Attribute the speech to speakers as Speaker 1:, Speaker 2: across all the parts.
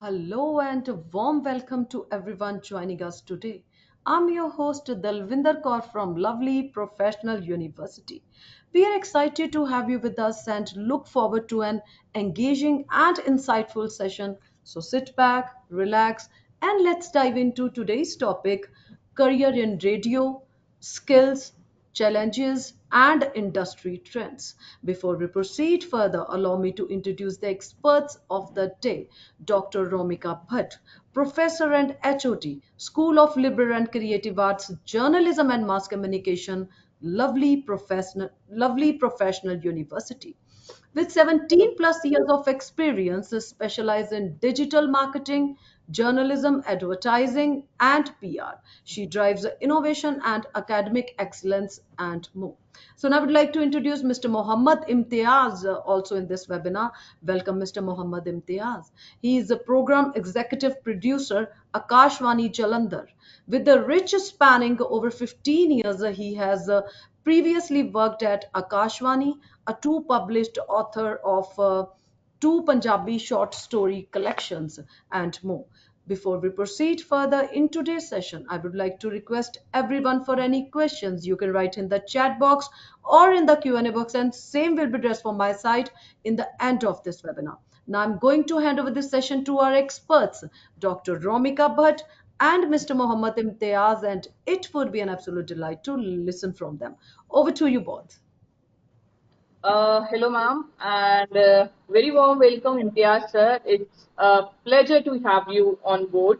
Speaker 1: Hello and a warm welcome to everyone joining us today. I'm your host Dalvinder Kaur from lovely Professional University. We are excited to have you with us and look forward to an engaging and insightful session. So sit back, relax, and let's dive into today's topic career in radio, skills, challenges, and industry trends. Before we proceed further, allow me to introduce the experts of the day. Dr. Romika Bhatt, Professor and HOD, School of Liberal and Creative Arts, Journalism and Mass Communication, lovely professional university. With 17 plus years of experience, specialized in digital marketing, journalism, advertising, and PR. She drives innovation and academic excellence and more. So now I would like to introduce Mr. Mohammad Imtiaz also in this webinar. Welcome, Mr. Mohammad Imtiaz. He is a program executive producer, Akashvani Jalandhar. With the rich spanning over 15 years, he has previously worked at Akashvani, a two published author of two Punjabi short story collections, and more. Before we proceed further in today's session, I would like to request everyone for any questions you can write in the chat box or in the Q&A box, and same will be addressed from my side in the end of this webinar. Now I'm going to hand over this session to our experts, Dr. Romika Bhatt and Mr. Mohammad Imtiaz, and it would be an absolute delight to listen from them. Over to you both.
Speaker 2: Hello, ma'am, and very warm welcome, Imtiaz sir. It's a pleasure to have you on board.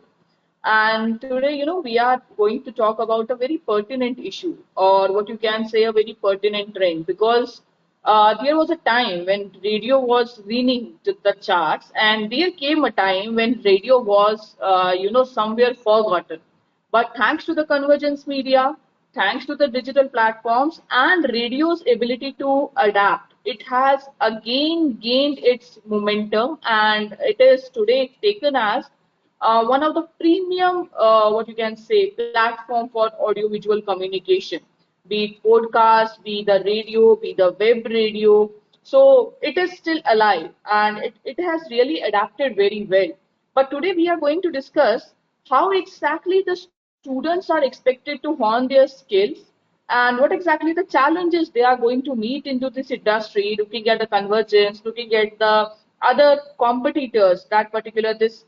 Speaker 2: And today, we are going to talk about a very pertinent issue, or what you can say, a very pertinent trend, because there was a time when radio was winning the charts, and there came a time when radio was, somewhere forgotten. But thanks to the convergence media, thanks to the digital platforms and radio's ability to adapt, it has again gained its momentum and it is today taken as one of the premium, what you can say, platform for audiovisual communication, be it podcast, be the radio, be the web radio. So it is still alive and it has really adapted very well. But today we are going to discuss how exactly the students are expected to hone their skills and what exactly the challenges they are going to meet into this industry, looking at the convergence, looking at the other competitors that particular this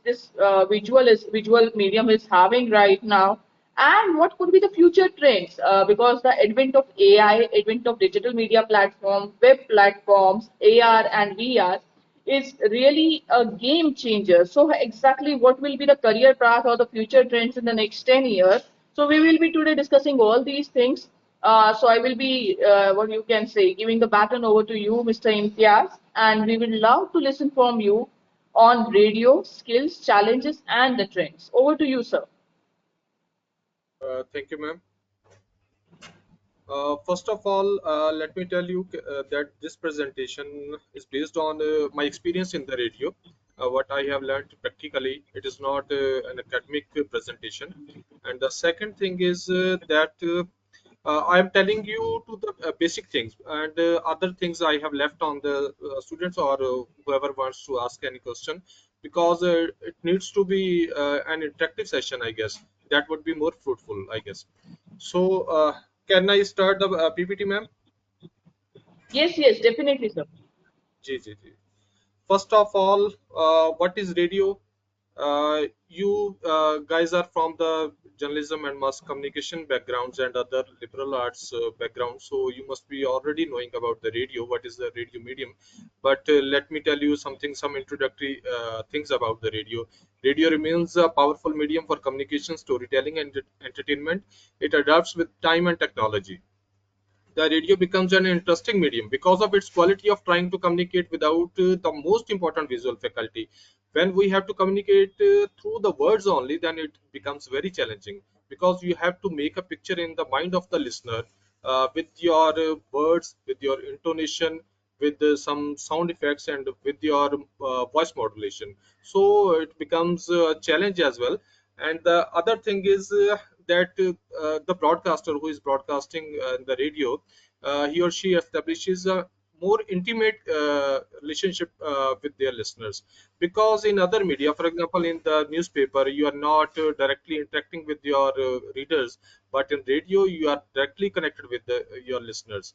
Speaker 2: visual medium is having right now, and what could be the future trends, because the advent of AI, advent of digital media platform, web platforms, AR and VR is really a game changer. So exactly what will be the career path or the future trends in the next 10 years? So we will be today discussing all these things. So I will be, what you can say, giving the baton over to you, Mr. Imtiaz, and we would love to listen from you on radio, skills, challenges, and the trends. Over to you, sir.
Speaker 3: Thank you, ma'am. First of all, let me tell you that this presentation is based on my experience in the radio. What I have learned practically, it is not an academic presentation. And the second thing is that I am telling you to the basic things, and other things I have left on the students or whoever wants to ask any question, because it needs to be an interactive session, I guess. That would be more fruitful, I guess. So, can I start the PPT, ma'am?
Speaker 2: Yes, yes, definitely, sir.
Speaker 3: Ji, ji, ji. First of all, what is radio? You guys are from the journalism and mass communication backgrounds and other liberal arts backgrounds, so you must be already knowing about the radio. What is the radio medium? But let me tell you something, some introductory things about the radio. Radio remains a powerful medium for communication, storytelling, and entertainment. It adapts with time and technology. The radio becomes an interesting medium because of its quality of trying to communicate without the most important visual faculty. When we have to communicate through the words only, then it becomes very challenging, because you have to make a picture in the mind of the listener with your words, with your intonation, with some sound effects, and with your voice modulation. So it becomes a challenge as well. And the other thing is that the broadcaster who is broadcasting the radio, he or she establishes more intimate relationship with their listeners. Because in other media, for example in the newspaper, you are not directly interacting with your readers, but in radio you are directly connected with your listeners.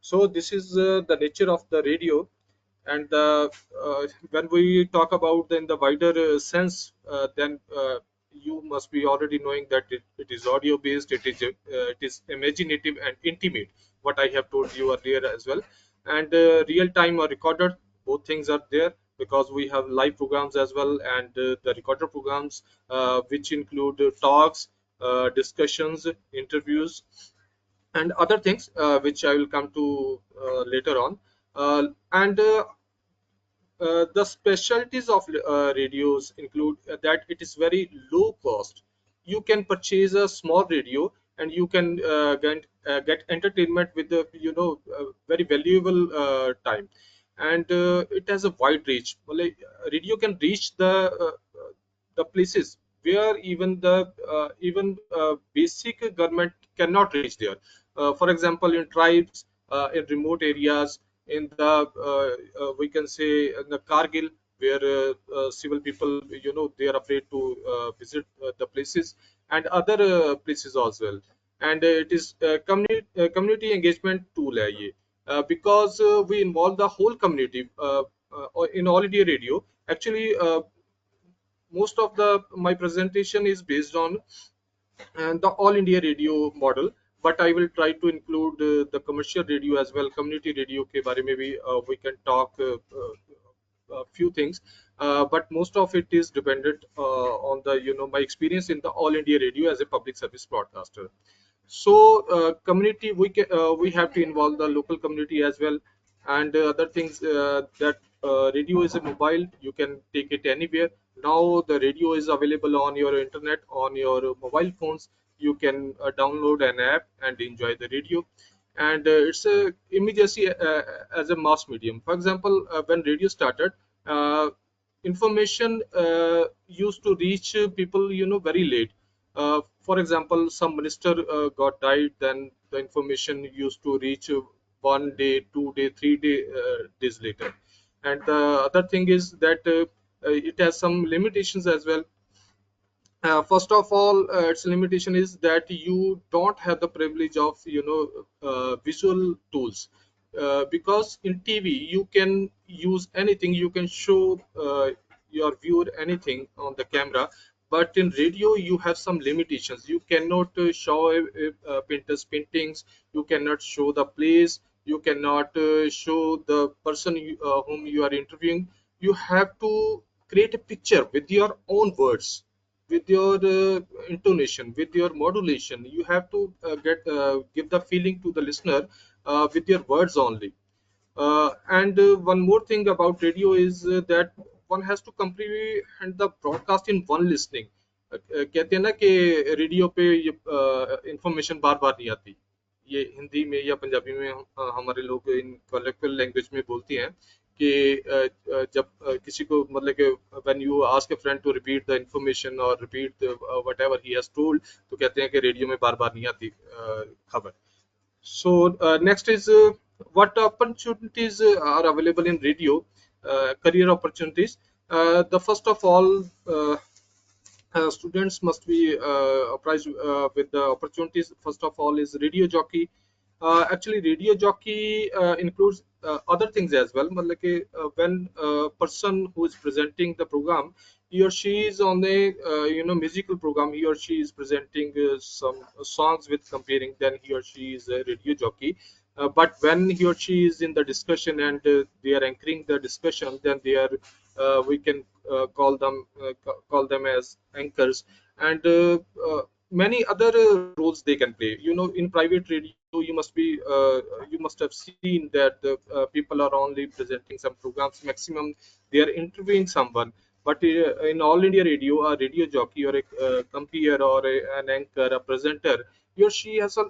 Speaker 3: So this is the nature of the radio. And when we talk about in the wider sense, then you must be already knowing that it is audio based, it is imaginative and intimate, what I have told you earlier as well. And real time or recorded, both things are there, because we have live programs as well, and the recorded programs, which include talks, discussions, interviews, and other things, which I will come to later on. And The specialties of radios include that it is very low cost. You can purchase a small radio, and you can get entertainment with the very valuable time. And it has a wide reach. Well, radio can reach the places where even basic government cannot reach there. For example, in tribes, in remote areas, in the we can say in the Kargil, where civil people, they are afraid to visit the places, and other places as well. And it is community engagement tool है ये. Because we involve the whole community in all India radio. Actually, most of the my presentation is based on the all India radio model, but I will try to include the commercial radio as well. Community radio के बारे में भी we can talk a few things, but most of it is dependent on the my experience in the all India radio as a public service broadcaster. So community, we have to involve the local community as well. And other things, that radio is a mobile, you can take it anywhere. Now the radio is available on your internet, on your mobile phones. You can download an app and enjoy the radio. And it's a immediacy as a mass medium. For example, when radio started, information used to reach people very late. For example, some minister got died, then the information used to reach 1 day, 2 day, 3 days later. And the other thing is that it has some limitations as well. First of all, its limitation is that you don't have the privilege of visual tools, because in TV you can use anything, you can show your viewer anything on the camera. But in radio you have some limitations. You cannot show painters paintings, you cannot show the plays, you cannot show the person whom you are interviewing. You have to create a picture with your own words, with your intonation, with your modulation. You have to give the feeling to the listener with your words only. And one more thing about radio is that one has to comprehend the broadcast in one listening. कहते हैं ना कि radio पे ये information बार बार नहीं आती. ये हिंदी में या पंजाबी में हमारे लोग इन कलेक्टिव लैंग्वेज में बोलते हैं कि जब किसी को मतलब कि when you ask a friend to repeat the information और repeat whatever he has told, तो कहते हैं कि रेडियो में बार बार नहीं आती खबर. So next is what opportunities are available in radio, career opportunities. The first of all, students must be apprised with the opportunities. First of all is radio jockey. Actually radio jockey includes other things as well. मतलब कि when a person who is presenting the program, he or she is on a musical program, he or she is presenting some songs with comparing, then he or she is a radio jockey. But when he or she is in the discussion and they are anchoring the discussion, then they are we can call them as anchors. And many other roles they can play. In private radio you must have seen that the people are only presenting some programs, maximum they are interviewing someone. But in all India radio, a radio jockey or a compere or an anchor, a presenter, he or she has a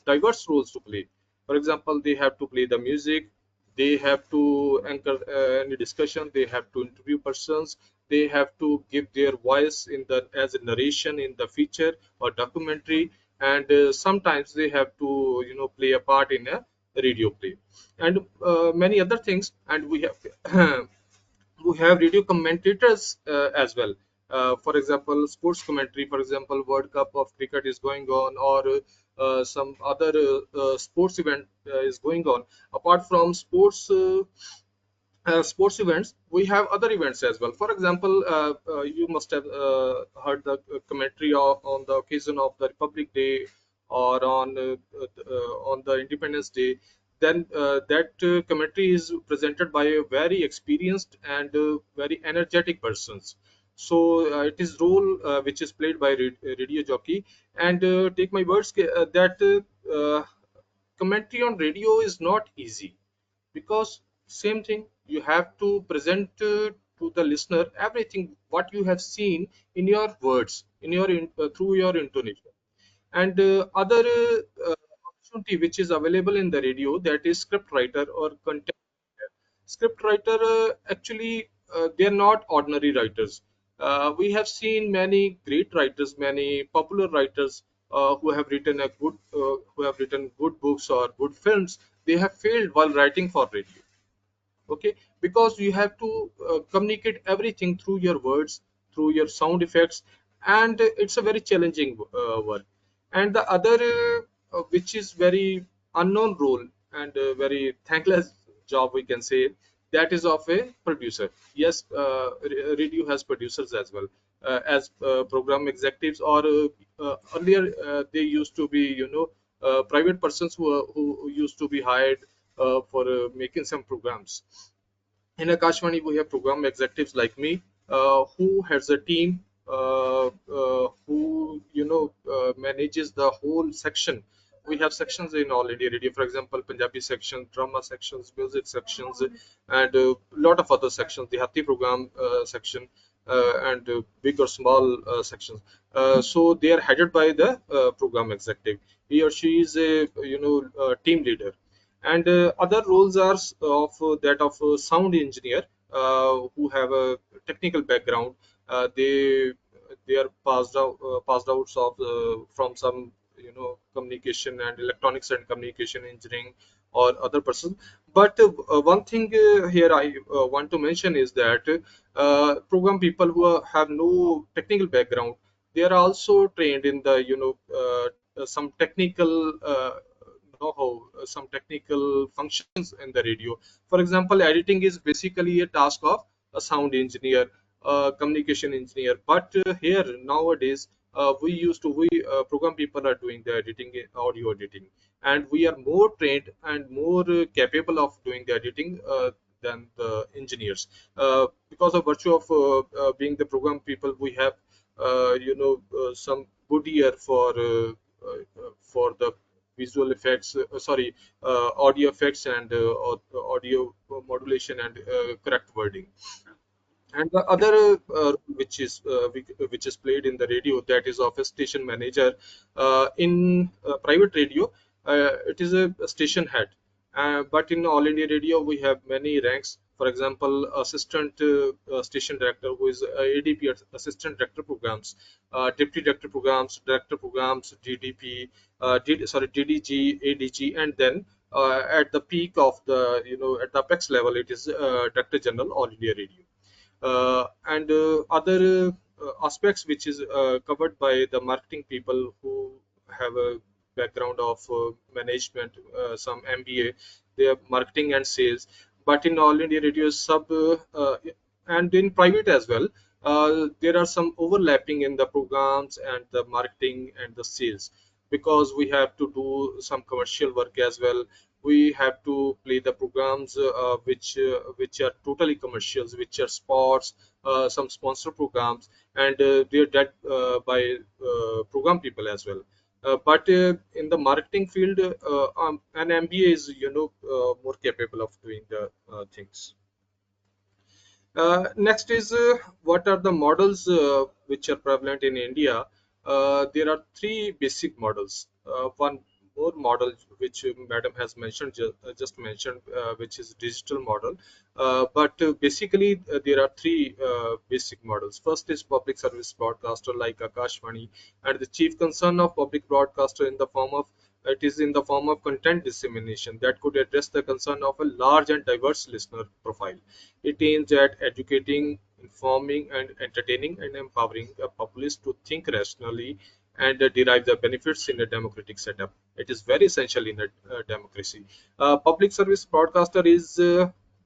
Speaker 3: diverse roles to play. For example, they have to play the music, they have to anchor any discussion, they have to interview persons, they have to give their voice in the as a narration in the feature or documentary. And sometimes they have to play a part in a radio play, and many other things. And we have we have radio commentators as well. For example, sports commentary. For example, World Cup of cricket is going on, or some other sports event is going on. Apart from sports events, we have other events as well. For example, you must have heard the commentary on the occasion of the Republic Day, or on the Independence Day. Then that commentary is presented by a very experienced and very energetic persons. So it is role which is played by radio jockey. And take my words that commentary on radio is not easy, because same thing, you have to present to the listener everything what you have seen in your words, through your intonation. And other opportunity which is available in the radio, that is script writer or content writer. Script writer, actually, they are not ordinary writers. We have seen many great writers, many popular writers, who have written good books or good films. They have failed while writing for radio. Okay, because you have to communicate everything through your words, through your sound effects, and it's a very challenging work. And the other, which is very unknown role, and very thankless job, we can say, that is of a producer. Yes, radio has producers as well, as program executives, or earlier they used to be, private persons who used to be hired for making some programs. In Akashvani, we have program executives like me, who has a team, who manages the whole section. We have sections in All India Radio, for example, Punjabi section, drama sections, music sections, and a lot of other sections. The Hati program section, and big or small sections. So they are headed by the program executive. He or she is a team leader. And other roles are of that of a sound engineer, who have a technical background. They are passed out of from some communication and electronics and communication engineering, or other person. But one thing here I want to mention is that program people who have no technical background, they are also trained in the some technical know-how, some technical functions in the radio. For example, editing is basically a task of a sound engineer, communication engineer. But here nowadays, we program people are doing the editing, audio editing, and we are more trained and more capable of doing the editing than the engineers. Because of virtue of being the program people, we have some good ear for the visual effects, audio effects, and audio modulation, and correct wording. And the other which is played in the radio, that is of a station manager. In private radio, it is a station head. But in All India Radio, we have many ranks. For example, assistant station director, who is ADP, assistant director programs, deputy director programs, DDP, DDG, ADG, and then at the peak of the, at the apex level, it is director general, All India Radio. And other aspects which is covered by the marketing people, who have a background of management, some MBA, they have marketing and sales. But in All India Radio and in private as well, there are some overlapping in the programs and the marketing and the sales, because we have to do some commercial work as well. We have to play the programs which are totally commercials, which are sports, some sponsor programs, and they are done by program people as well. But in the marketing field, an MBA is more capable of doing the things. Next is, what are the models which are prevalent in India? There are three basic models. One more model which Madam has mentioned, just mentioned, which is digital model. But basically, there are three basic models. First is public service broadcaster like Akashvani, and the chief concern of public broadcaster in the form of It is in the form of content dissemination that could address the concern of a large and diverse listener profile. It aims at educating, informing, and entertaining and empowering a populace to think rationally and derive the benefits in a democratic setup. It is very essential in a democracy. Public service broadcaster is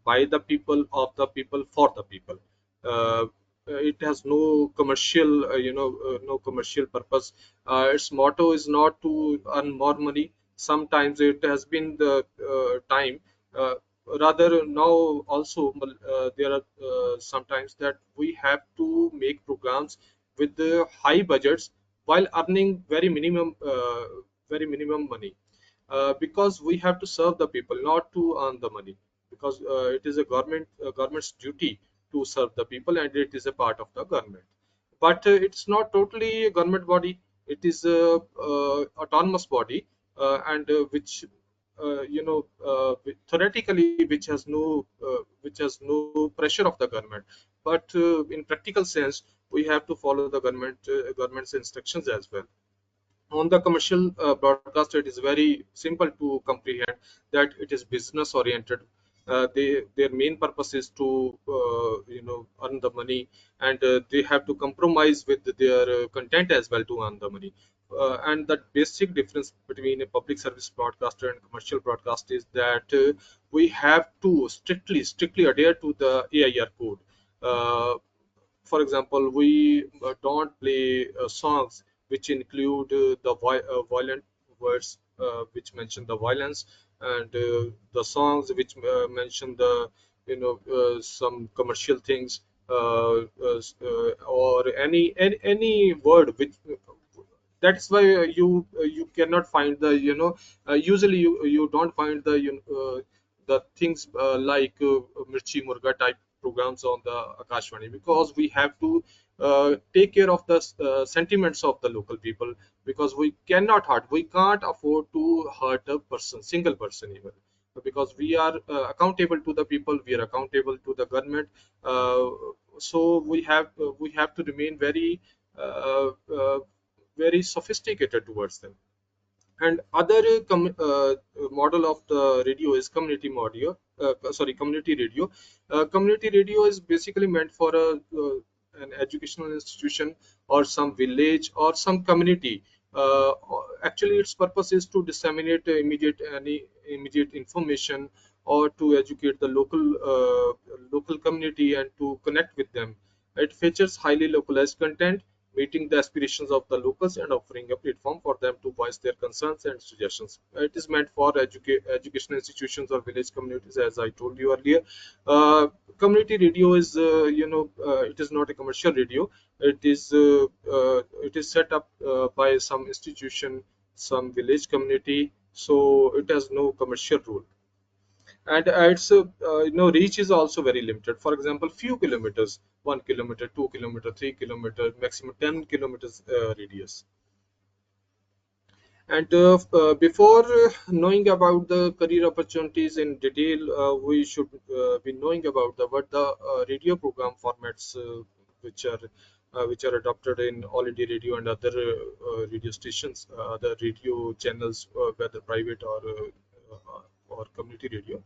Speaker 3: by the people, of the people, for the people. Uh, it has no commercial, no commercial purpose. Its motto is not to earn more money. Sometimes it has been the time. Uh, Rather now also there are sometimes that we have to make programs with the high budgets while earning very minimum money, because we have to serve the people, not to earn the money. Because it is a government's duty to serve the people, and it is a part of the government. But it's not totally a government body. It is a autonomous body, and which theoretically which has no pressure of the government. But in practical sense, we have to follow the government's instructions as well. On the commercial broadcaster, it is very simple to comprehend that it is business oriented. Their main purpose is to earn the money, and they have to compromise with their content as well to earn the money. And the basic difference between a public service broadcaster and commercial broadcast is that we have to strictly adhere to the AIR code. For example, we don't play songs which include violent words which mention the violence, and the songs which mention the some commercial things, or any word which that's why you cannot find the usually you don't find the things like Mirchi Murga type programs on the Akashvani, because we have to take care of the sentiments of the local people, because we can't afford to hurt a person, single person even, because we are accountable to the people, we are accountable to the government. uh, so we have to remain very sophisticated towards them. And other model of the radio is community radio. Community radio is basically meant for an educational institution or some village or some community. Actually, its purpose is to disseminate any immediate information, or to educate the local community and to connect with them. It features highly localized content, meeting the aspirations of the locals and offering a platform for them to voice their concerns and suggestions. It is meant for educational institutions or village communities, as I told you earlier. Community radio is, it is not a commercial radio. It is set up by some institution, some village community, so it has no commercial role. And its reach is also very limited. For example, few kilometers, 1 kilometer, 2 kilometer, 3 kilometer, maximum 10 kilometers radius. And before knowing about the career opportunities in detail, we should be knowing about what the radio program formats which are which are adopted in All India Radio and other radio stations, other radio channels, whether private or community radio.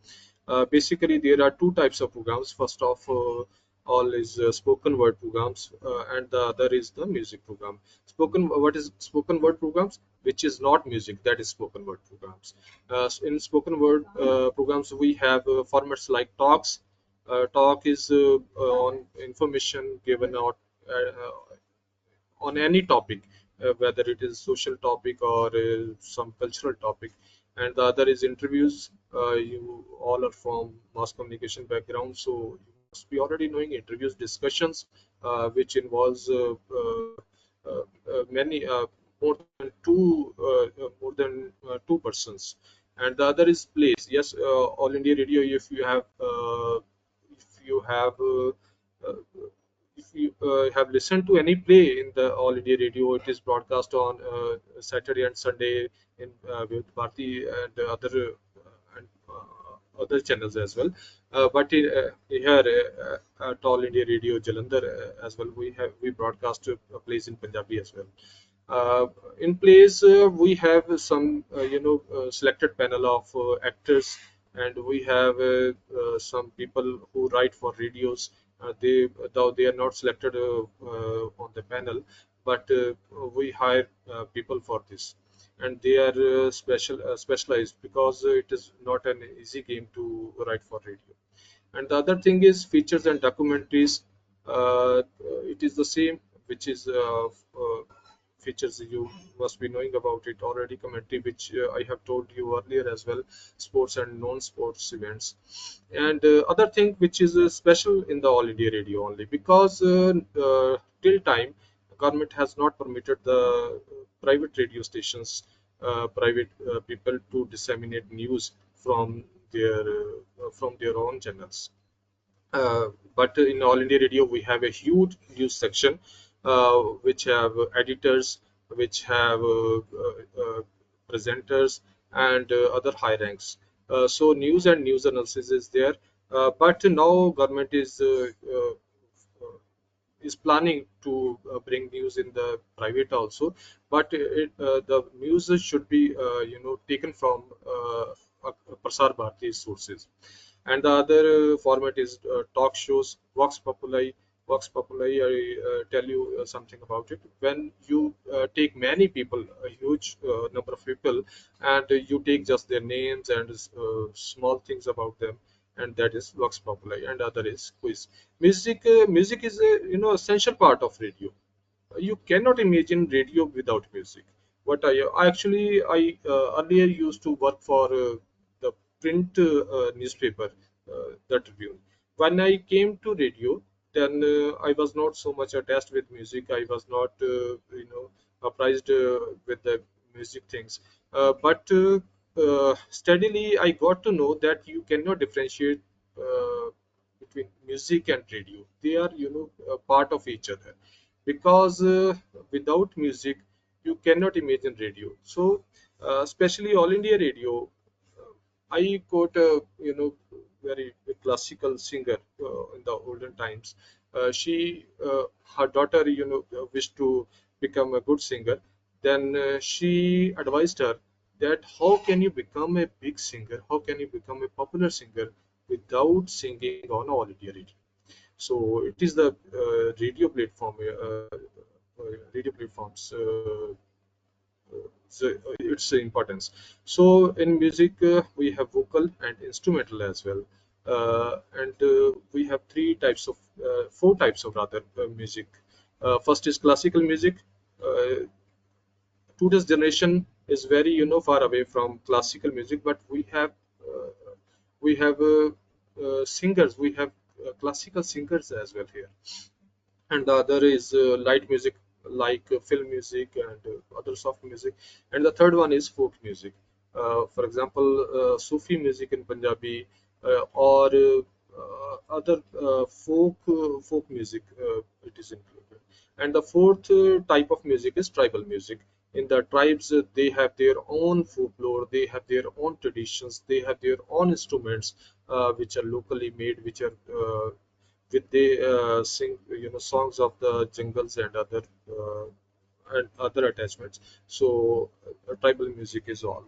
Speaker 3: Basically, there are two types of programs. First of all is spoken word programs, and the other is the music program. What is spoken word programs? Which is not music, that is spoken word programs. In spoken word programs, we have formats like talks. Talk is on information given out on any topic, whether it is social topic or some cultural topic. And the other is interviews. You all are from mass communication background, so you must be already knowing interviews, discussions, which involves many more than two persons. And the other is plays. Yes, All India Radio. If you have uh, if you have listened to any play in the All India Radio, it is broadcast on Saturday and Sunday in with Bharti and other channels as well. But here at All India Radio Jalandhar as well, we broadcast plays in Punjabi as well. Uh, in place, we have some selected panel of actors, and we have some people who write for radios. Though they are not selected on the panel, but we hire people for this, and they are specialized, because it is not an easy game to write for radio. And the other thing is features and documentaries. It is the same, which is features you must be knowing about it already. Commentary, which I have told you earlier as well, sports and non-sports events. And other thing which is special in the All India Radio only, because till time government has not permitted the private radio stations, private people to disseminate news from their own channels. But in All India Radio, we have a huge news section, which have editors, which have presenters, and other high ranks. So news and news analysis is there. But now government is planning to bring news in the private also, but the news should be taken from Prasar Bharati sources. And the other format is talk shows, Vox Populi. Vox Populi, I tell you something about it. When you take many people, a huge number of people, and you take just their names and small things about them, and that is Vox Populi. And other is quiz. Music is a essential part of radio. You cannot imagine radio without music. What I actually I earlier used to work for the print newspaper, the Tribune. When I came to radio, then I was not so much attached with music. I was not apprised with the music things. But steadily I got to know that you cannot differentiate between music and radio. They are a part of each other, because without music you cannot imagine radio. So especially All India Radio, I quote a very classical singer in the olden times. Her daughter wished to become a good singer. Then she advised her that how can you become a big singer? How can you become a popular singer without singing on All India Radio? So it is the radio platforms, its importance. So in music, we have vocal and instrumental as well, and we have four types of rather music. First is classical music. Uh, Today's generation is very far away from classical music, but we have singers. We have classical singers as well here. And the other is light music, like film music and other soft music. And the third one is folk music. For example, Sufi music in Punjabi, or other folk music, it is included. And the fourth type of music is tribal music. In the tribes, they have their own folklore, they have their own traditions, they have their own instruments, which are locally made, which are with they sing songs of the jungles and other attachments. So tribal music uh,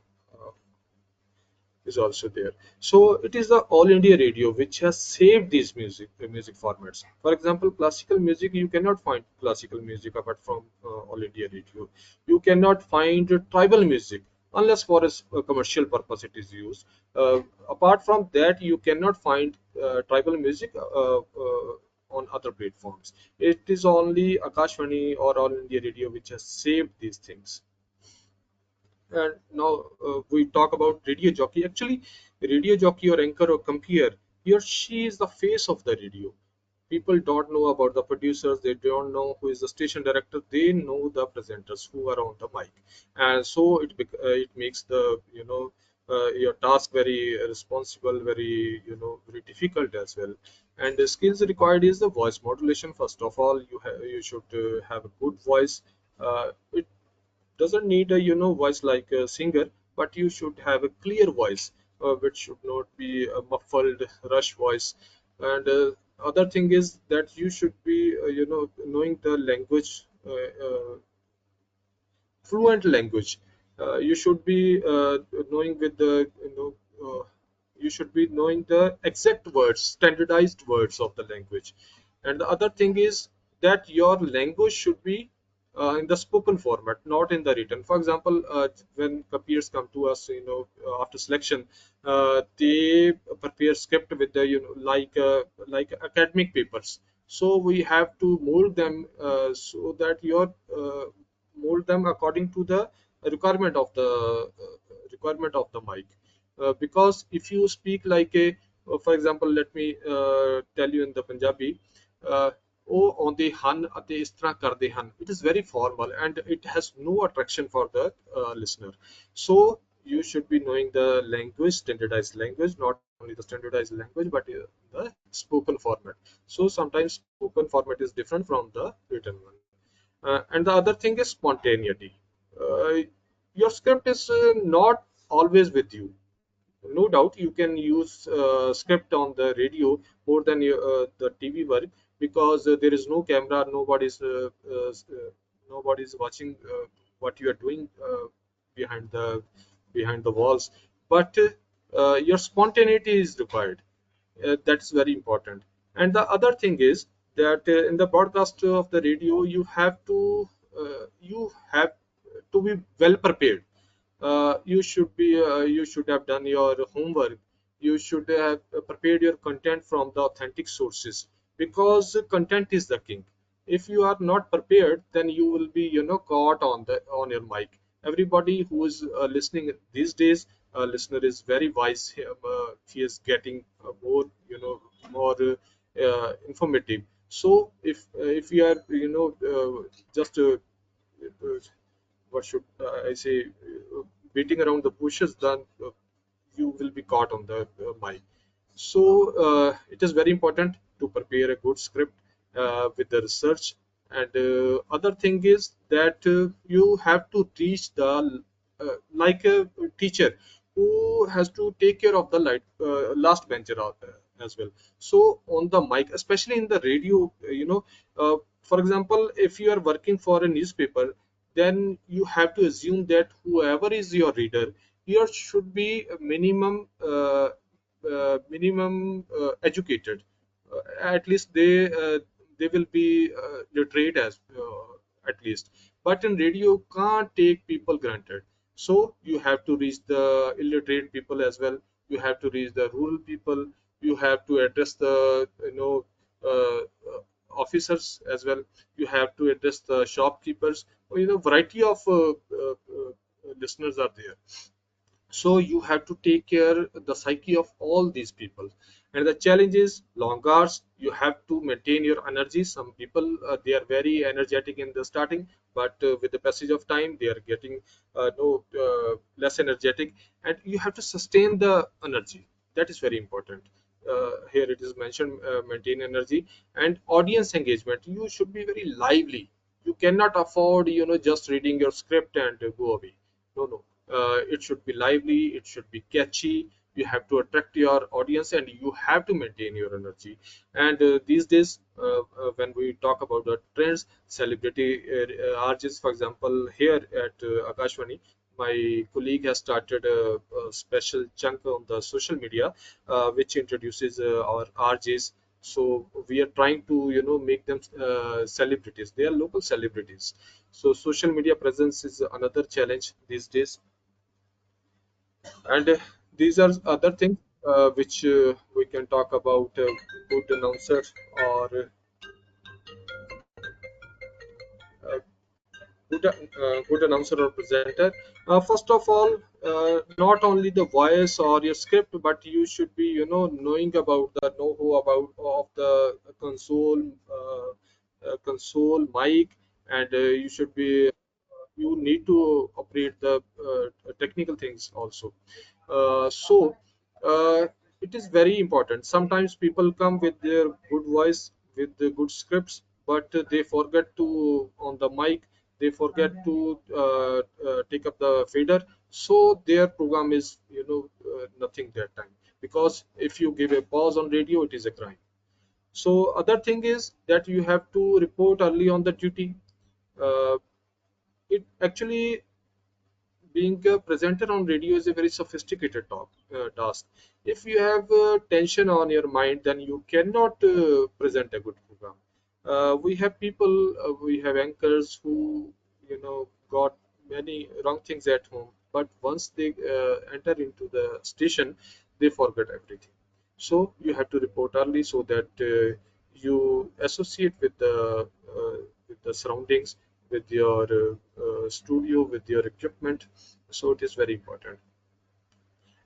Speaker 3: is also there. So it is the All India Radio which has saved these music formats. For example, classical music, you cannot find classical music apart from All India Radio. You cannot find tribal music unless for a commercial purpose it is used. Apart from that, you cannot find tribal music on other platforms. It is only Akashvani or All India Radio which has saved these things. And now we talk about radio jockey. Actually, radio jockey or anchor or compeer, he or she is the face of the radio. People don't know about the producers, they don't know who is the station director, they know the presenters who are on the mic. And so it makes the your task very responsible, very very difficult as well. And the skills required is the voice modulation. First of all, you should have a good voice. It doesn't need a voice like a singer, but you should have a clear voice, which should not be a muffled rush voice. And other thing is that you should be knowing the language, fluent language. You should be knowing with the you should be knowing the exact words, standardized words of the language. And the other thing is that your language should be in the spoken format, not in the written. For example, when the peers come to us, after selection, they prepare script with the like academic papers. So we have to mold them so that your mold them according to the requirement of the mic. Because if you speak like a, for example, let me tell you in the Punjabi, uh, ਉਹ ਆਉਂਦੇ ਹਨ ਅਤੇ ਇਸ ਤਰ੍ਹਾਂ ਕਰਦੇ ਹਨ, it is very formal and it has no attraction for the listener. So you should be knowing the language, standardized language, not only the standardized language but the spoken format. So sometimes spoken format is different from the written one. And the other thing is spontaneity. uh, your script is not always with you. No doubt you can use script on the radio more than the TV work, because there is no camera, nobody's watching what you are doing behind the walls. But your spontaneity is required. That's very important. And the other thing is that in the broadcast of the radio, you have to be well prepared. You should have done your homework. You should have prepared your content from the authentic sources, because content is the king. If you are not prepared, then you will be caught on your mic. Everybody who is listening these days, listener is very wise. He is getting more informative. So if you are just what should I say, beating around the bushes, then you will be caught on the mic. So it is very important to prepare a good script with the research. And other thing is that you have to teach the like a teacher who has to take care of the last bencher out there as well. So on the mic, especially in the radio, for example, if you are working for a newspaper, then you have to assume that whoever is your reader, here should be a minimum educated. At least they will be literate as at least. But in radio, you can't take people granted. So you have to reach the illiterate people as well. You have to reach the rural people. You have to address the officers as well. You have to address the shopkeepers. Variety of listeners are there. So you have to take care the psyche of all these people. And the challenge is long hours. You have to maintain your energy. Some people, they are very energetic in the starting, but with the passage of time they are getting no less energetic, and you have to sustain the energy. That is very important. Here it is mentioned, maintain energy. And audience engagement, you should be very lively. You cannot afford just reading your script and go away. No, no. It should be lively, it should be catchy. You have to attract your audience, and you have to maintain your energy. And these days, when we talk about the trends, celebrity RJs, for example, here at Akashvani, my colleague has started a special chunk on the social media, which introduces our RJs. So we are trying to make them celebrities. They are local celebrities. So social media presence is another challenge these days. And these are other things which we can talk about. Good announcer, or uh, good announcer or presenter. First of all, not only the voice or your script, but you should be knowing about the know-how about of the console mic. And you should be you need to operate the technical things also. So it is very important. Sometimes people come with their good voice, with the good scripts, but they forget to on the mic. They forget to take up the fader. So their program is nothing that time. Because if you give a pause on radio, it is a crime. So other thing is that you have to report early on the duty. Uh, it actually being a presenter on radio is a very sophisticated task. If you have tension on your mind, then you cannot present a good program. We have people, we have anchors who, got many wrong things at home, but once they enter into the station, they forget everything. So you have to report early so that you associate with the surroundings, with your studio, with your equipment. So it is very important,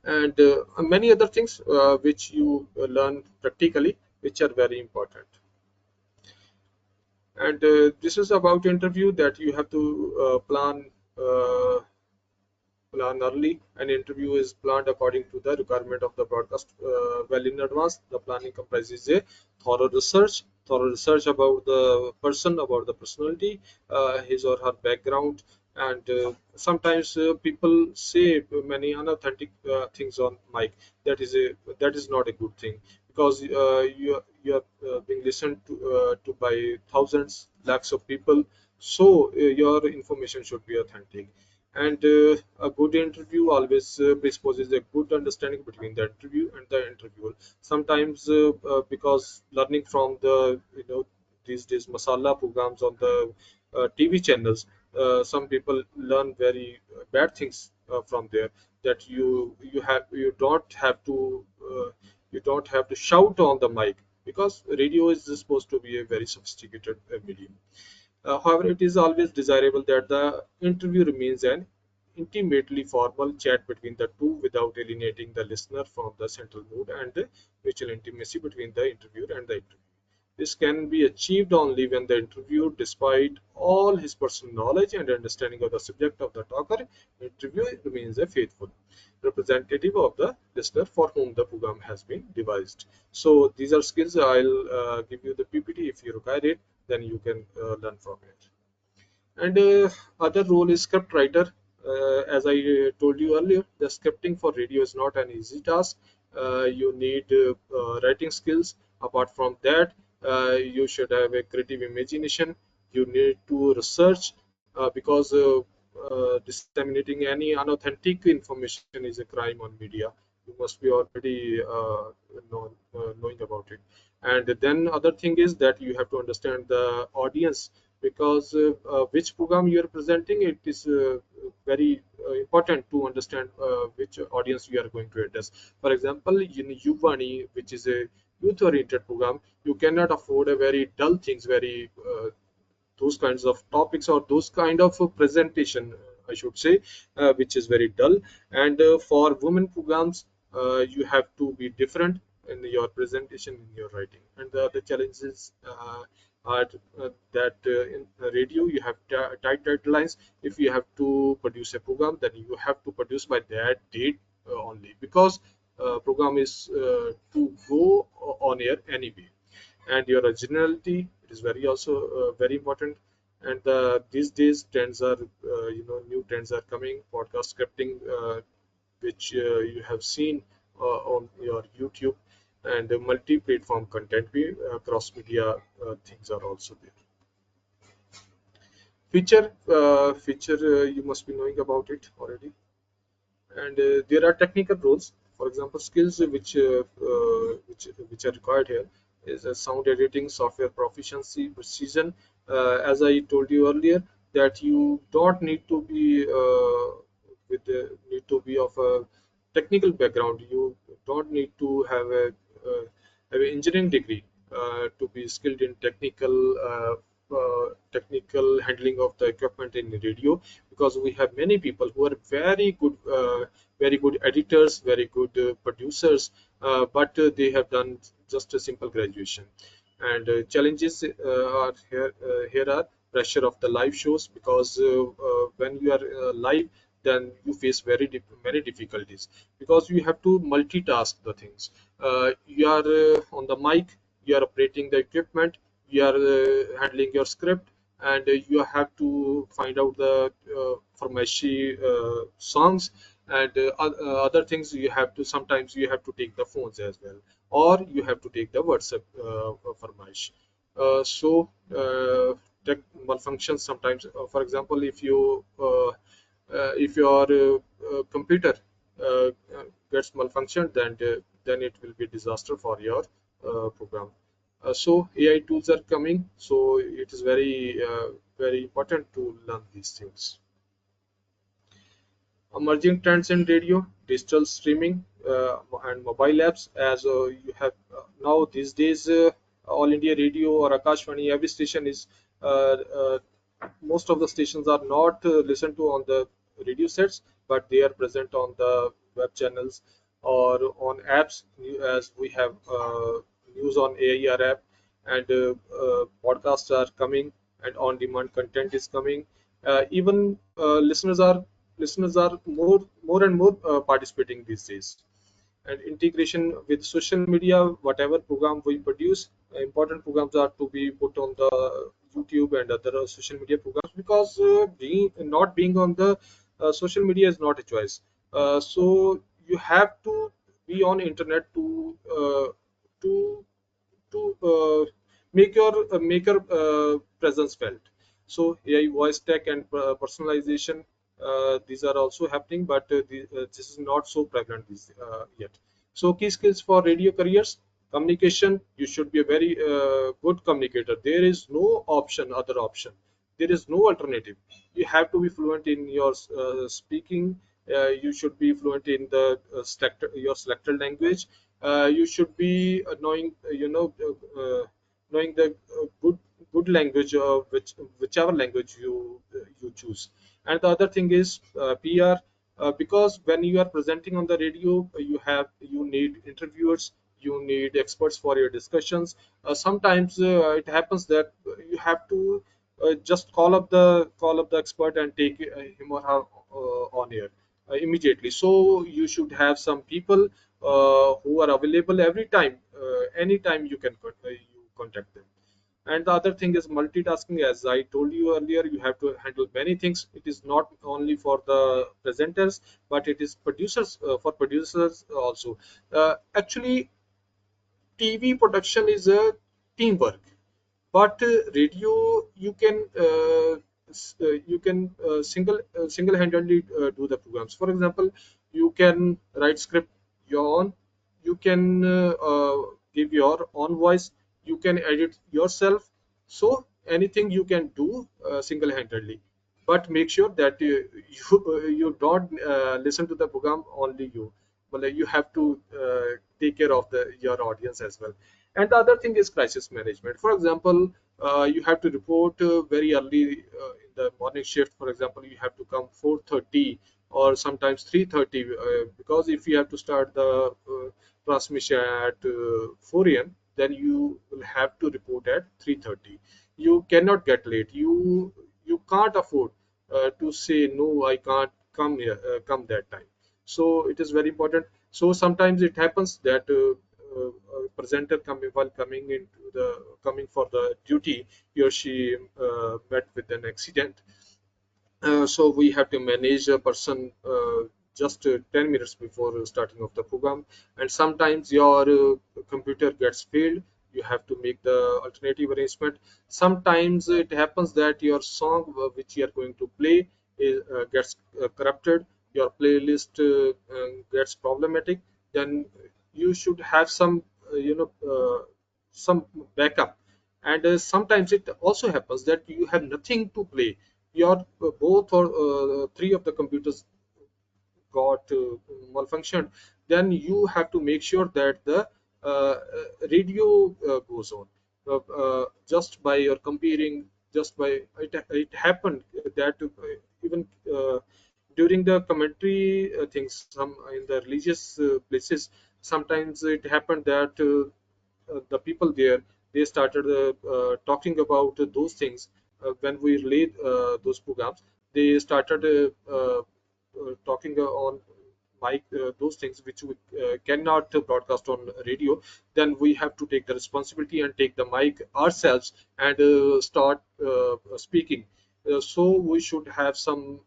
Speaker 3: and many other things which you learn practically, which are very important. And this is about interview that you have to plan early. An interview is planned according to the requirement of the broadcast well in advance. The planning comprises a thorough research about the person, about the personality, his or her background, and sometimes people say many unauthentic things on mic. That is not a good thing, because you are being listened to by thousands, lakhs of people. So your information should be authentic, and a good interview always presupposes a good understanding between the interview and the interviewer. Sometimes because learning from the these days masala programs on the TV channels, some people learn very bad things from there, that you don't have to shout on the mic, because radio is supposed to be a very sophisticated medium. However, it is always desirable that the interview remains an intimately formal chat between the two, without alienating the listener from the central mood and the mutual intimacy between the interviewer and the interview. This can be achieved only when the interviewer, despite all his personal knowledge and understanding of the subject of the talker, interviewer remains a faithful representative of the listener for whom the program has been devised. So these are skills. I'll give you the PPT. If you require it, then you can learn from it. And other role is script writer. As I told you earlier, the scripting for radio is not an easy task. You need writing skills. Apart from that, you should have a creative imagination. You need to research, because disseminating any unauthentic information is a crime on media. You must be already knowing about it. And then other thing is that you have to understand the audience, because which program you are presenting, it is very important to understand which audience you are going to address. For example, in Yuvani, which is a youth oriented program, you cannot afford a very dull things, very those kinds of topics, or those kind of presentation, I should say, which is very dull. And for women programs, you have to be different in your presentation, in your writing. And the challenges are that in radio you have tight deadlines. If you have to produce a program, then you have to produce by that date only, because program is to go on air anyway. And your originality, it is very also very important. And these days trends are new trends are coming, podcast scripting, which you have seen on your YouTube, and multi-platform content, cross media things are also there. Feature, you must be knowing about it already. And there are technical roles. For example, skills which are required here is sound editing, software proficiency, precision. As I told you earlier, that you don't need to be need to be of a technical background. You don't need to have an engineering degree to be skilled in technical handling of the equipment in radio, because we have many people who are very good editors, very good producers, but they have done just a simple graduation. And challenges are here are pressure of the live shows, because when you are live, then you face many difficulties, because you have to multitask the things. You are on the mic, you are operating the equipment, you are handling your script, and you have to find out the farmashi songs, and other things. You have to sometimes you have to take the phones as well, or you have to take the WhatsApp farmash. So detect malfunctions sometimes. For example, if your computer uh, gets malfunctioned, then it will be disaster for your program. So AI tools are coming, so it is very important to learn these things. Emerging trends in radio, digital streaming, and mobile apps. As you have now these days, All India Radio or Akashvani, every station is most of the stations are not listened to on the radio sets, but they are present on the web channels or on apps, as we have news on AIR app, and podcasts are coming, and on-demand content is coming. Even listeners are more and more participating these days. And integration with social media, whatever program we produce, important programs are to be put on the YouTube and other social media programs, because not being on the social media is not a choice. So you have to be on internet to make your presence felt. So AI, voice tech, and personalization, these are also happening, but this is not so prevalent yet. So key skills for radio careers: communication. You should be a very good communicator. There is no other option. There is no alternative. You have to be fluent in your speaking. You should be fluent in the your selected language. You should be knowing the good language, whichever language you choose. And the other thing is PR, because when you are presenting on the radio, you need interviewers, you need experts for your discussions. Sometimes it happens that you have to just call up the expert and take him or her on air immediately. So you should have some people who are available every time, anytime you contact them. And the other thing is multitasking. As I told you earlier, you have to handle many things. It is not only for the presenters, but it is producers, for producers also. Actually, TV production is a teamwork, but radio, you can single-handedly do the programs. For example, you can write script your own, you can give your own voice, you can edit yourself. So anything you can do single-handedly, but make sure that you don't listen to the program only you. Well, you have to take care of your audience as well. And the other thing is crisis management. For example, you have to report very early in the morning shift. For example, you have to come 4:30 or sometimes 3:30, because if you have to start the transmission at 4 a.m., then you will have to report at 3:30. You cannot get late. You can't afford to say no, I can't come here, come that time. So it is very important. So sometimes it happens that presenter while coming for the duty, he or she met with an accident. So we have to manage a person just 10 minutes before starting of the program. And sometimes your computer gets failed, you have to make the alternative arrangement. Sometimes it happens that your song which you are going to play gets corrupted, your playlist gets problematic. Then you should have some backup. And sometimes it also happens that you have nothing to play. Your both or three of the computers got malfunctioned. Then you have to make sure that the radio goes on. Just by your comparing, just by it happened that even during the commentary things, some in the religious places, sometimes it happened that the people there, they started talking about those things. When we relayed those programs, they started talking on mic those things which we cannot broadcast on radio. Then we have to take the responsibility and take the mic ourselves and start speaking. So we should have some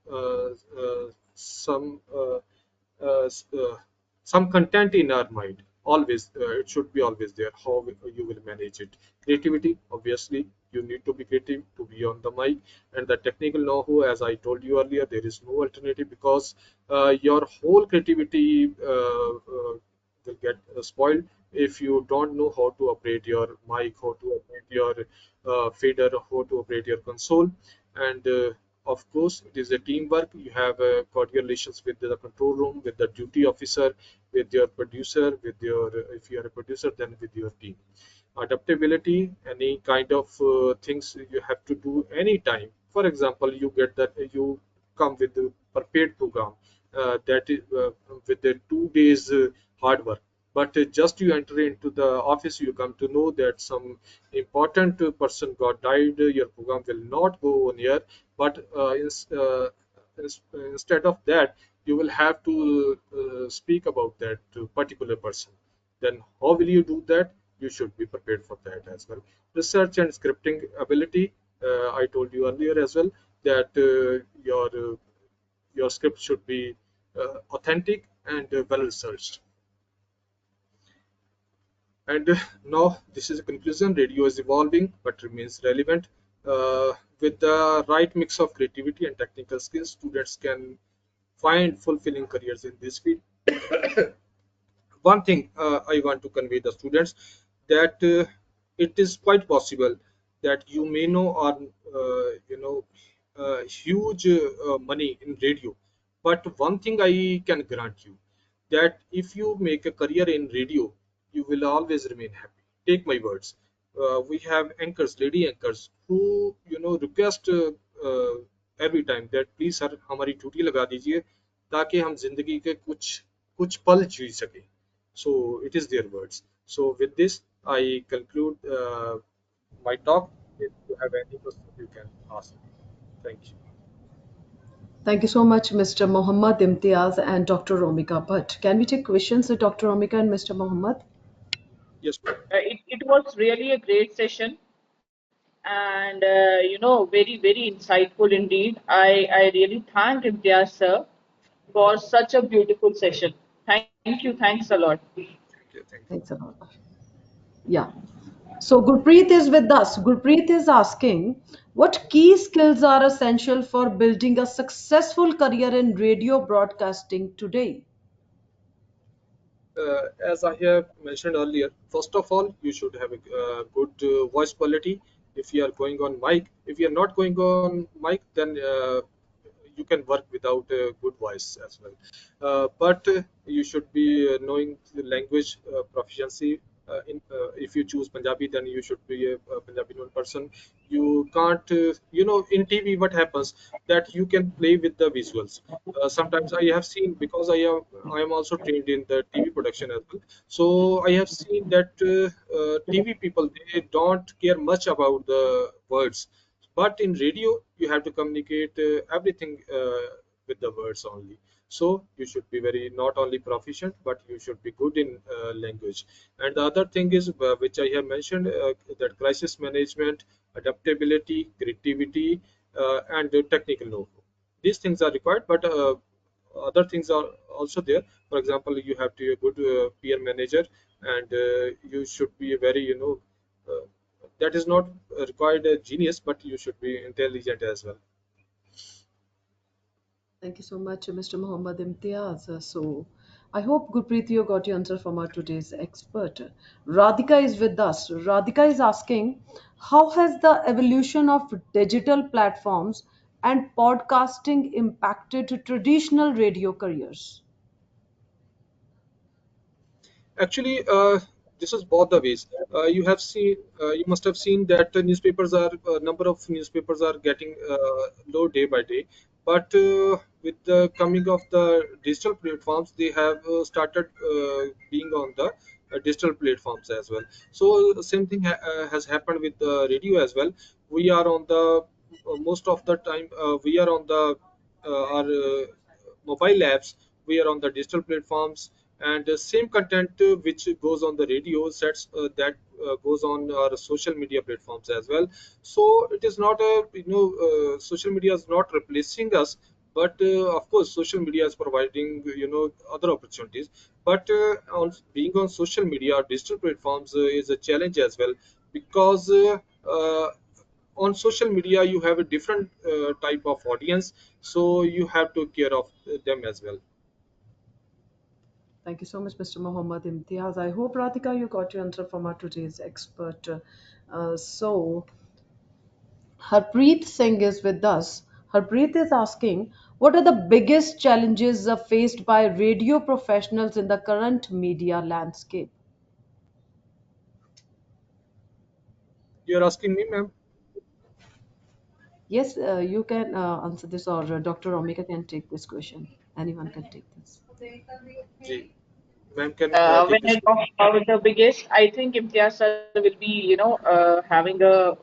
Speaker 3: some content in our mind always. It should be always there. How you will manage it? Creativity, obviously, you need to be creative to be on the mic, and the technical know-how, as I told you earlier, there is no alternative, because your whole creativity will get spoiled if you don't know how to operate your mic, how to operate your fader, how to operate your console. And of course, it is a teamwork. You have cordial relations with the control room, with the duty officer, with your producer, with your, if you are a producer, then with your team. Adaptability, any kind of things you have to do anytime. For example, you get that you come with the prepared program that is with the 2 days hard work, but just you enter into the office, you come to know that some important person got died, your program will not go on air. But instead of that, you will have to speak about that particular person. Then how will you do that? You should be prepared for that as well. Research and scripting ability, I told you earlier as well, that your script should be authentic and well researched. And now this is a conclusion. Radio is evolving but remains relevant. With the right mix of creativity and technical skills, students can find fulfilling careers in this field. One thing I want to convey the students, that it is quite possible that you may know or huge money in radio, but one thing I can grant you, that if you make a career in radio, you will always remain happy. Take my words. We have anchors, lady anchors, who request every time that please sir हमारी duty लगा दीजिए ताकि हम जिंदगी के कुछ कुछ पल जी सकें. So it is their words. So with this, I conclude my talk. If you have any questions, you can ask me. Thank you.
Speaker 1: Thank you so much, Mr. Mohammad Imtiaz and Dr. Romika Bhatt. Can we take questions with Dr. Romika and Mr. Mohammad?
Speaker 3: Yes, ma'am.
Speaker 2: It was really a great session, and very very insightful indeed. I really thank Imtiaz sir for such a beautiful session. Thank you, thanks a lot.
Speaker 3: Thank you. Thank you.
Speaker 1: Thanks a lot. Yeah. So Gurpreet is with us. Gurpreet is asking, what key skills are essential for building a successful career in radio broadcasting today?
Speaker 3: As I have mentioned earlier, first of all, you should have a good voice quality. If you are going on mic, if you are not going on mic, then you can work without a good voice as well. But you should be knowing the language proficiency. If you choose Punjabi, then you should be a Punjabi known person. You can't, in TV, what happens that you can play with the visuals. Sometimes I have seen, because I am also trained in the TV production as well. So I have seen that TV people, they don't care much about the words, but in radio you have to communicate everything with the words only. So you should be very not only proficient, but you should be good in language. And the other thing is, which I have mentioned, that crisis management, adaptability, creativity, and technical know-how. These things are required, but other things are also there. For example, you have to be a good peer manager, and you should be a very, that is not required a genius, but you should be intelligent as well.
Speaker 1: Thank you so much, Mr. Mohammad Imtiaz. So I hope, Gurpreet, you got your answer from our today's expert. Radhika is with us. Radhika is asking, how has the evolution of digital platforms and podcasting impacted traditional radio careers?
Speaker 3: Actually, this is both the ways. You must have seen that number of newspapers are getting low day by day. But with the coming of the digital platforms, they have started being on the digital platforms as well. So the same thing has happened with the radio as well. We are on the most of the time we are on the our mobile apps. We are on the digital platforms, and the same content which goes on the radio sets that goes on our social media platforms as well. So it is not a, social media is not replacing us, but of course social media is providing other opportunities. But on being on social media or digital platforms is a challenge as well, because on social media you have a different type of audience, so you have to care of them as well.
Speaker 1: Thank you so much, Mr. Mohammed Imtiaz. I hope, Radhika, you got your answer from our today's expert. So, Harpreet Singh is with us. Harpreet is asking, what are the biggest challenges faced by radio professionals in the current media landscape?
Speaker 3: You're asking me, ma'am?
Speaker 1: Yes, you can answer this, or Dr. Omika can take this question. Anyone can take this.
Speaker 3: Ji. Ma'am can
Speaker 2: When
Speaker 3: take this
Speaker 2: I
Speaker 3: question.
Speaker 2: talk about the biggest, I think Imtiaz sir will be, having a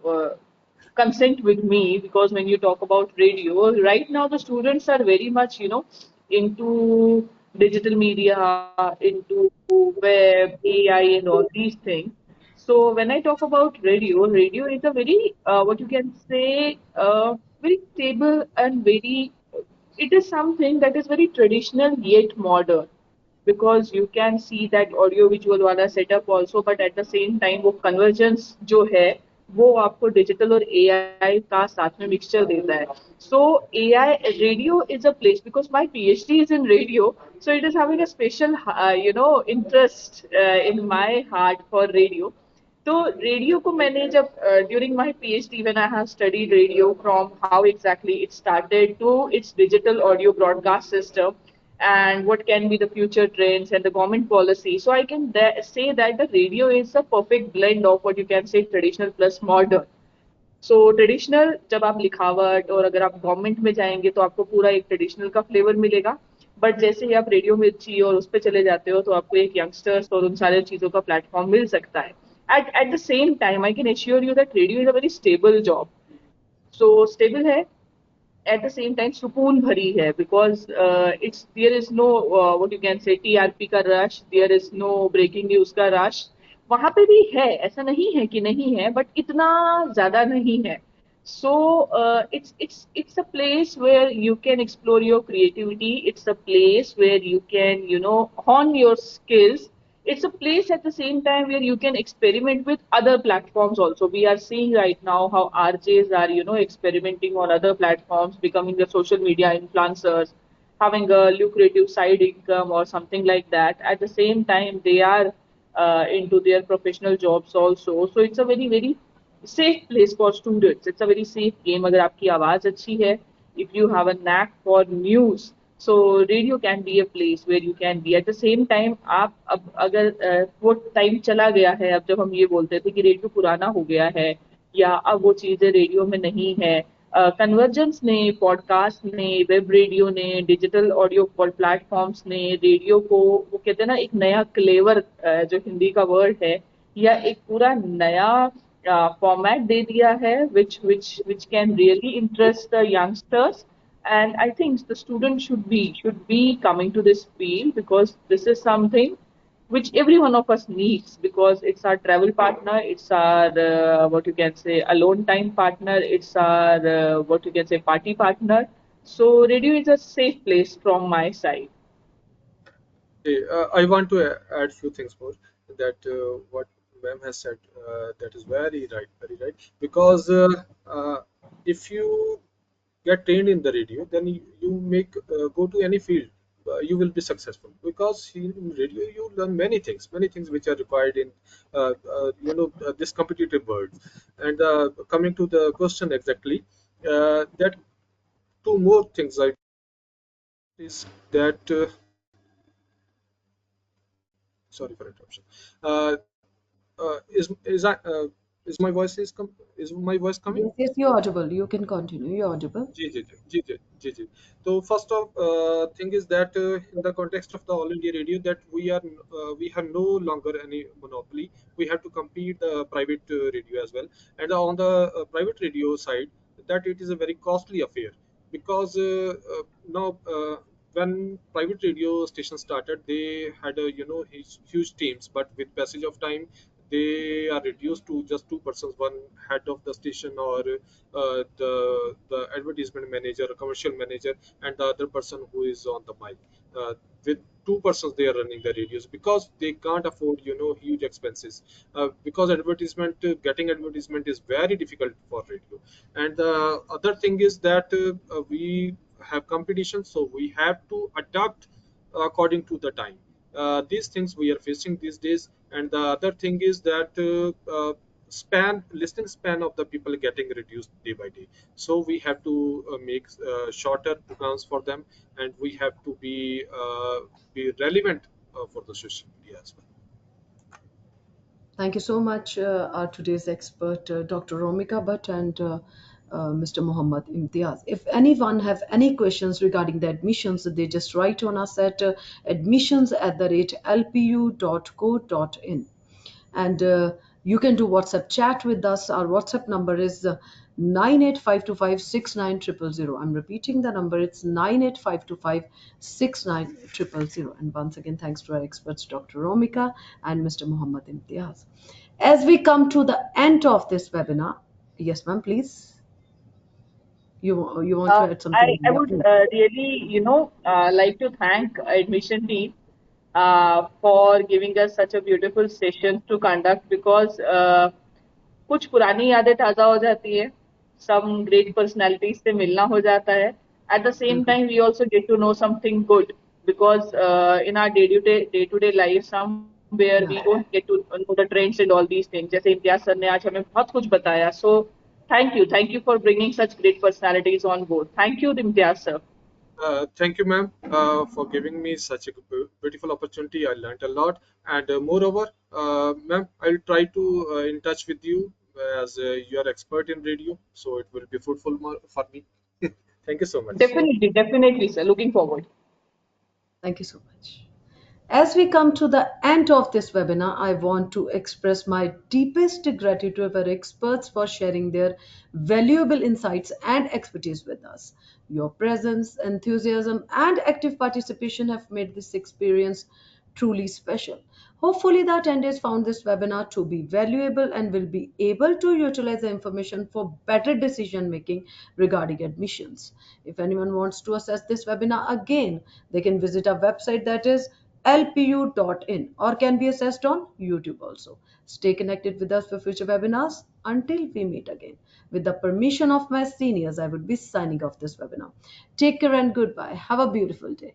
Speaker 2: consent with me, because when you talk about radio, right now the students are very much, into digital media, into web, AI, and all these things. So when I talk about radio, radio is a very, what you can say, very stable and very, it is something that is very traditional yet modern, because you can see that audio visual वाला setup also, but at the same time वो convergence जो है वो आपको digital और AI का साथ में mixture देता है. So AI radio is a place, because my PhD is in radio, so it is having a special interest in my heart for radio. तो रेडियो को मैंने जब during my PhD when I have studied radio from how exactly it started to its digital audio broadcast system and what can be the future trends and the government policy. So I can say that the radio is a perfect blend of what you can say traditional plus modern. So traditional जब आप लिखावट और अगर आप government में जाएंगे तो आपको पूरा एक ट्रेडिशनल का फ्लेवर मिलेगा. बट जैसे ही आप रेडियो मिर्ची और उस पर चले जाते हो तो आपको एक यंगस्टर्स और उन सारे चीजों का प्लेटफॉर्म मिल सकता है. At the same time I can assure you that radio is a very stable job. So stable है, at the same time सुकून भरी है, because it's there is no what you can say TRP का rush, there is no breaking news का rush. वहां पे भी है, ऐसा नहीं है कि नहीं है, बट इतना ज्यादा नहीं है. So it's a place where you can explore your creativity. It's a place where you can hone your skills. It's a place at the same time where you can experiment with other platforms also. We are seeing right now how RJs are, experimenting on other platforms, becoming the social media influencers, having a lucrative side income or something like that. At the same time, they are into their professional jobs also. So it's a very, very safe place for students. It's a very safe game. अगर आपकी आवाज अच्छी है, if you have a knack for news, so radio can be a place where you can be. At the same time, आप अब अगर वो time चला गया है, अब जब हम ये बोलते थे कि रेडियो पुराना हो गया है या अब वो चीजें रेडियो में नहीं है, कन्वर्जेंस ने, पॉडकास्ट ने, वेब रेडियो ने, डिजिटल ऑडियो प्लेटफॉर्म्स ने रेडियो को, वो कहते हैं ना, एक नया क्लेवर, जो हिंदी का वर्ड है, या एक पूरा नया format दे दिया है, which can really interest the youngsters. And I think the student should be coming to this field, because this is something which every one of us needs, because it's our travel partner, it's our what you can say alone time partner, it's our what you can say party partner. So radio is a safe place from my side.
Speaker 3: I want to add few things more, that what ma'am has said, that is very right. Because if you get trained in the radio, then you make go to any field, you will be successful. Because in radio you learn many things which are required in this competitive world. And coming to the question exactly, that two more things I is that sorry for interruption. Uh, is that is my voice is my voice coming?
Speaker 1: Yes, yes, you're audible. You can continue. You're audible.
Speaker 3: Ji. So first of thing is that in the context of the All India Radio, that we have no longer any monopoly. We have to compete the private radio as well. And on the private radio side, that it is a very costly affair, because now when private radio stations started, they had huge teams, but with passage of time they are reduced to just two persons, one head of the station, or the advertisement manager, commercial manager, and the other person who is on the mic. With two persons, they are running the radios because they can't afford huge expenses. Because getting advertisement is very difficult for radio. And the other thing is that we have competition, so we have to adapt according to the time. These things we are facing these days. And the other thing is that listening span of the people getting reduced day by day. So we have to make shorter programs for them, and we have to be relevant for the social media as well.
Speaker 1: Thank you so much, our today's expert, Dr. Romika Bhatt and Mr. Muhammad Imtiaz. If anyone have any questions regarding the admissions, they just write on us at admissions@lpu.co.in. And you can do WhatsApp chat with us. Our WhatsApp number is 985256900. I'm repeating the number. It's 985256900. And once again, thanks to our experts, Dr. Romika and Mr. Muhammad Imtiaz. As we come to the end of this webinar, yes, ma'am, please. You want to add something?
Speaker 2: I
Speaker 1: Yeah,
Speaker 2: would
Speaker 1: please.
Speaker 2: really, like to thank admission team for giving us such a beautiful session to conduct because कुछ पुरानी यादें ताज़ा हो जाती है, some great personalities से मिलना हो जाता है. At the same
Speaker 1: बिल्कुल.
Speaker 2: time, we also get to know something good because in our day-to-day life, somewhere
Speaker 1: Yeah.
Speaker 2: we don't get to know the trends and all these things. जैसे Imtiaz sir ने आज हमें बहुत कुछ बताया. So thank you for bringing such great personalities on board. Thank you, Imtiaz sir.
Speaker 3: Thank you, ma'am, for giving me such a beautiful opportunity. I learned a lot, and moreover, ma'am, I'll try to in touch with you as you are expert in radio, so it will be fruitful for me. Thank you so much.
Speaker 2: Definitely, sir. Looking forward.
Speaker 1: Thank you so much. As we come to the end of this webinar, I want to express my deepest gratitude to our experts for sharing their valuable insights and expertise with us. Your presence, enthusiasm, and active participation have made this experience truly special. Hopefully, the attendees found this webinar to be valuable and will be able to utilize the information for better decision making regarding admissions. If anyone wants to access this webinar again, they can visit our website, that is lpu.in, or can be accessed on YouTube also. Stay connected with us for future webinars. Until we meet again. With the permission of my seniors, I would be signing off this webinar. Take care and goodbye. Have a beautiful day.